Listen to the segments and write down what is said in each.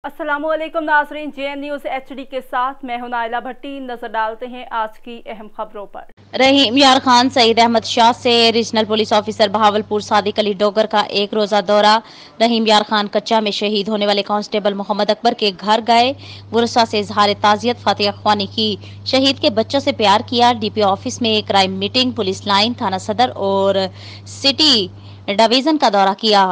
अस्सलाम वालेकुम नाज़रीन, JN न्यूज़ HD के साथ मैं हूं नाइला भट्टी। नजर डालते हैं आज की अहम खबरों पर। रहीम यार खान सईद अहमद शाह से regional police officer Bahawalpur Sadiq Ali Dogar का एक रोजा दौरा। रहीम यार खान कच्चा में शहीद होने वाले कांस्टेबल मोहम्मद अकबर के घर गए, वरसा से इजहार ताजियत फातिहा ख्वानी की, शहीद के बच्चों से प्यार किया। DPO ऑफिस में क्राइम मीटिंग, पुलिस लाइन, थाना सदर और सिटी डिवीजन का दौरा किया।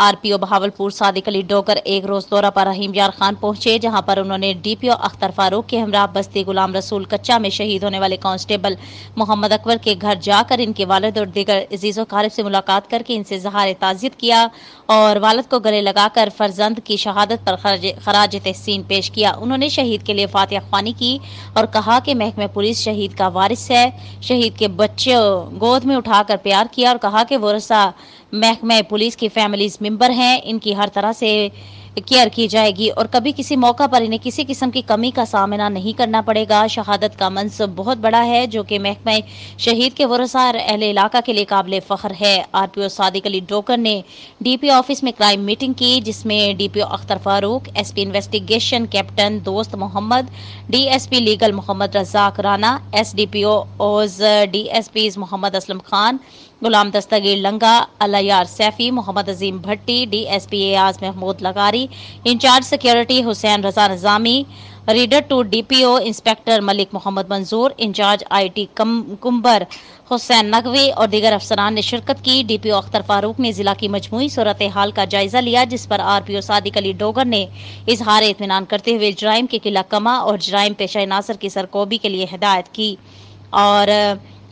RPO बहावलपुर सादिक अली डोगर एक रोज दौरा पर रहीम यार खान पहुंचे, जहां पर उन्होंने DPO अख्तर फारूक के हमरा बस्ती गुलाम रसूल कच्चा में शहीद होने वाले कांस्टेबल मोहम्मद अकबर के घर जाकर इनके वालिद और दीगर अजीज़ो क़ारिब से मुलाकात करके इनसे इज़हार ताज़ियत किया और वालिद को गले लगाकर फर्जंद की शहादत पर खराज तहसीन पेश किया। उन्होंने शहीद के लिए फातिहा ख्वानी की और कहा कि महकमे पुलिस शहीद का वारिस है। शहीद के बच्चे गोद में उठाकर प्यार किया और कहा कि वरसा महकमे पुलिस की फैमिलीज मेंबर हैं, इनकी हर तरह से केयर की जाएगी और कभी किसी मौका पर इन्हें किसी किस्म की कमी का सामना नहीं करना पड़ेगा। शहादत का मंसब बहुत बड़ा है, जो कि महकमे शहीद के वरसा और अहले इलाका के लिए काबिल फख्र है। RPO सादिक अली डोगर ने DPO ऑफिस में क्राइम मीटिंग की, जिसमें DPO Akhtar Farooq, SP investigation captain Dost Mohammad, DSP legal Mohammad Razzaq Rana, SDPO ओज DSPs मोहम्मद असलम खान, गुलाम दस्तगीर लंगा, अलायार सैफी, मोहम्मद अजीम भट्टी, DSP एयाज महमूद लगारी, in charge security Hussain Raza Nizami, reader to DPO inspector Malik Mohammad Manzoor, in charge IT Qambar Hussain Naqvi और दीगर अफसरान ने शिरकत की। DPO अख्तर फारूक ने जिला की मजमूई सूरत हाल का जायजा लिया, जिस पर RPO सादिक अली डोगर ने इजहार इत्मीनान करते हुए जराइम के किला कमा और जराइम पेशा नासर की सरकोबी के लिए हिदायत की और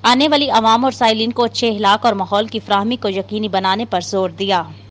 आने वाली अवाम और साइलिन को अच्छे इखलाक और माहौल की फराहमी को यकीनी बनाने पर जोर दिया।